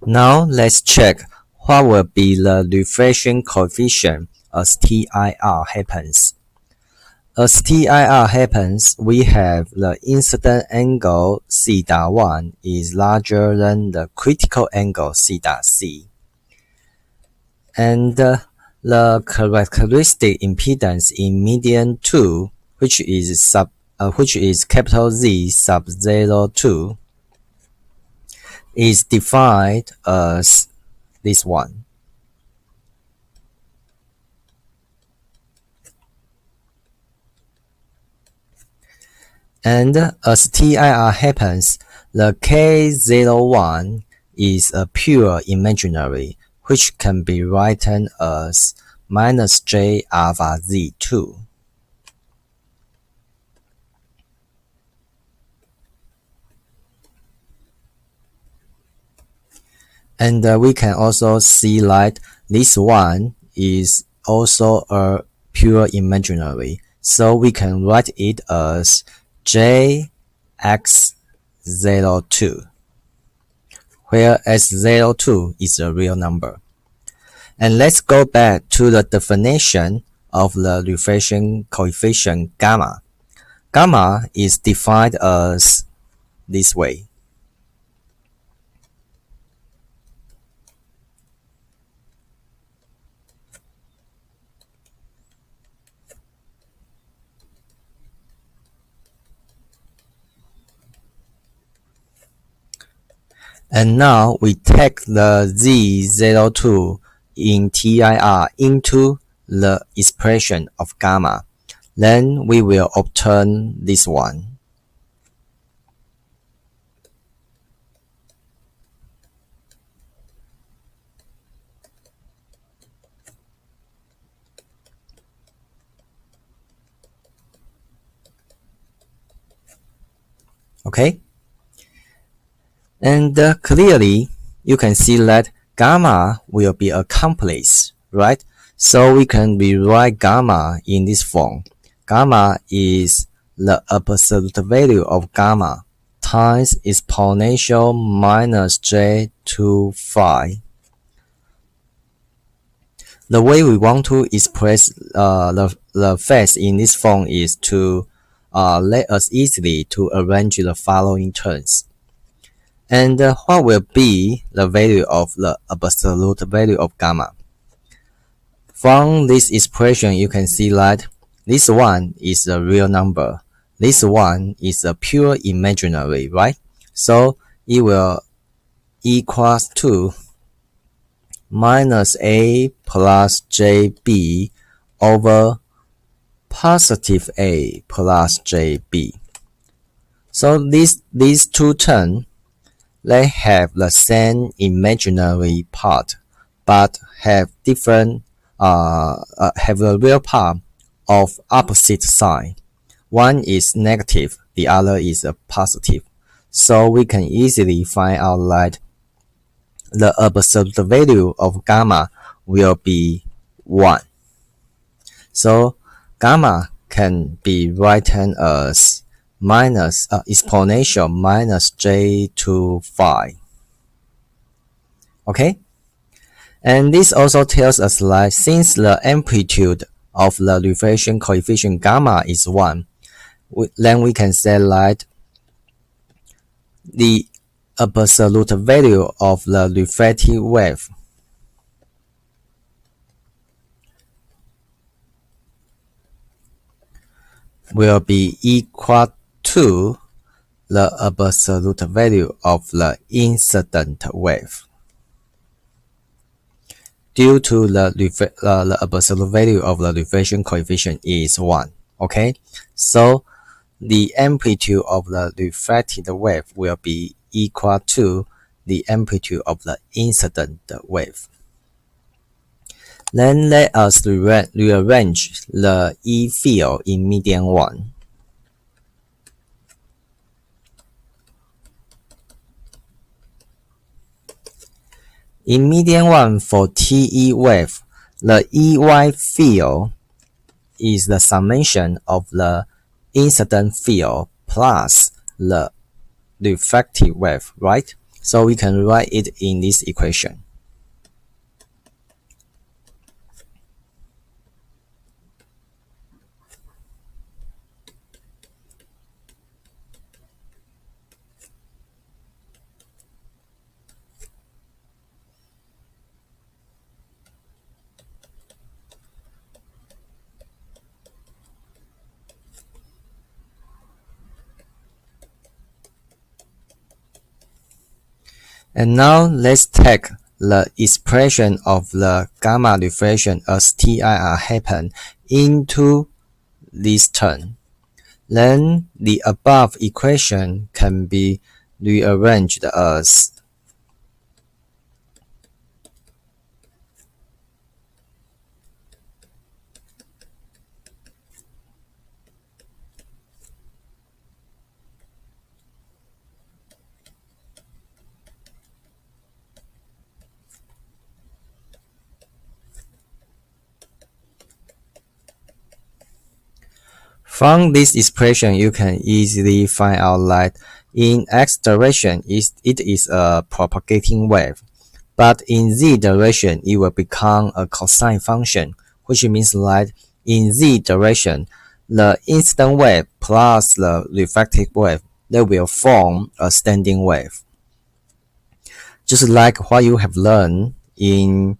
Now let's check what will be the reflection coefficient as TIR happens. As TIR happens, we have the incident angle θ1 is larger than the critical angle θc. And the characteristic impedance in median 2, which is capital Z sub 02, is defined as this one. And as TIR happens, the K01 is a pure imaginary, which can be written as minus J alpha Z2. And we can also see that this one is also a pure imaginary, so we can write it as Jx02, where x02 is a real number. And let's go back to the definition of the reflection coefficient gamma. Gamma is defined as this way. And now we take the Z02 in TIR into the expression of gamma. Then we will obtain this one. Okay? And clearly, you can see that gamma will be accomplished, right? So we can rewrite gamma in this form. Gamma is the absolute value of gamma times exponential minus Ch02. The way we want to express the phase in this form is to let us easily to arrange the following terms. And what will be the value of the absolute value of gamma? From this expression, you can see that this one is a real number. This one is a pure imaginary, right? So it will equal to minus A plus JB over positive A plus JB. So these two terms, they have the same imaginary part, but have different have a real part of opposite sign. One is negative, the other is a positive. So we can easily find out that the absolute value of gamma will be 1. So gamma can be written as minus exponential minus J25. Okay? And this also tells us that since the amplitude of the reflection coefficient gamma is 1, then we can say that the absolute value of the reflected wave will be equal to the absolute value of the incident wave, due to the absolute value of the reflection coefficient is 1. Okay, so the amplitude of the reflected wave will be equal to the amplitude of the incident wave. Then let us rearrange the E field in median 1. In median 1 for TE wave, the EY field is the summation of the incident field plus the reflected wave, right? So we can write it in this equation. And now let's take the expression of the gamma reflection as TIR happen into this term. Then the above equation can be rearranged as from this expression, you can easily find out that in x direction it is a propagating wave, but in z direction it will become a cosine function, which means that in z direction the incident wave plus the reflected wave, they will form a standing wave. Just like what you have learned in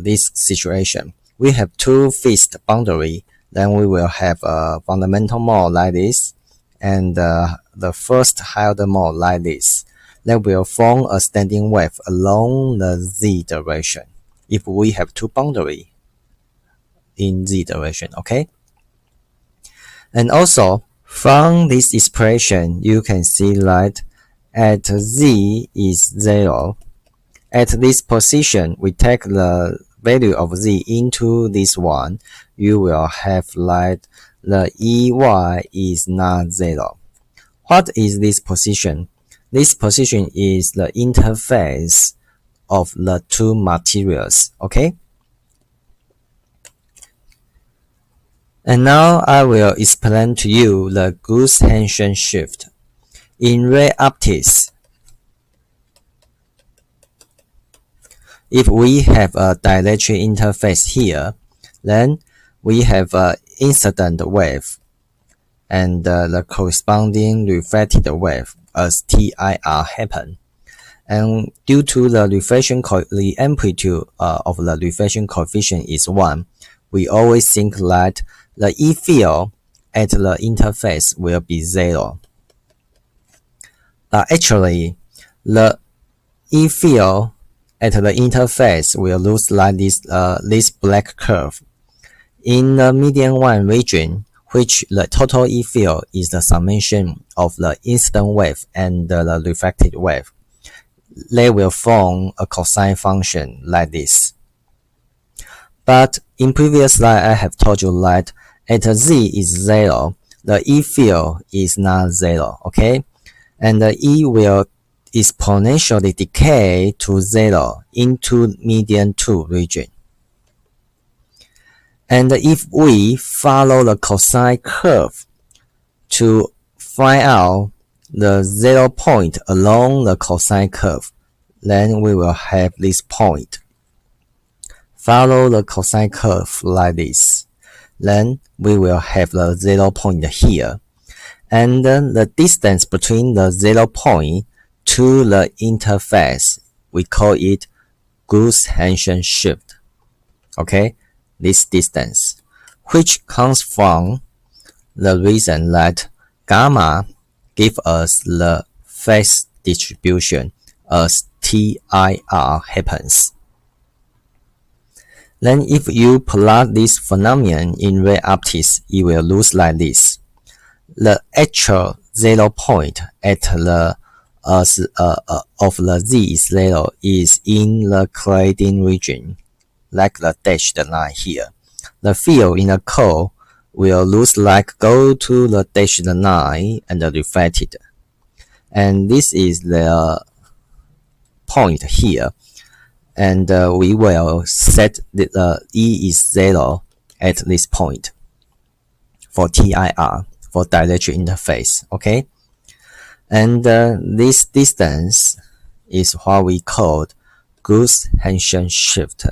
this situation. We have two fixed boundary, then we will have a fundamental mode like this, and the first higher mode like this. That will form a standing wave along the z direction if we have two boundaries in z direction, okay? And also, from this expression, you can see that at z is 0, at this position, we take the value of z into this one, you will have like the EY is not 0. What is this position? This position is the interface of the two materials, okay? And now I will explain to you the Gauss-Hansen shift. In ray optics, if we have a dielectric interface here, then we have an incident wave and the corresponding reflected wave as TIR happen. And due to the amplitude of the reflection coefficient is 1, we always think that the E field at the interface will be 0. But actually, the E field at the interface will look like this black curve. In the median 1 region, which the total E field is the summation of the incident wave and the reflected wave, they will form a cosine function like this. But in previous slide, I have told you that at z is 0, the E field is not 0, okay? And the E will exponentially decay to 0 into median 2 region. And if we follow the cosine curve to find out the 0 point along the cosine curve, then we will have this point. Follow the cosine curve like this. Then we will have the 0 point here. And then the distance between the 0 point to the interface, we call it Gauss-Hansen shift. Okay, this distance, which comes from the reason that gamma gives us the phase distribution as TIR happens. Then if you plot this phenomenon in ray optics, it will look like this. The actual 0 point at the of the z is 0 is in the cladding region, like the dashed line here. The field in the core will look like go to the dashed line and reflected. And this is the point here. And we will set the E is 0 at this point for TIR, for dielectric interface, okay? And this distance is what we called goods handshake shift.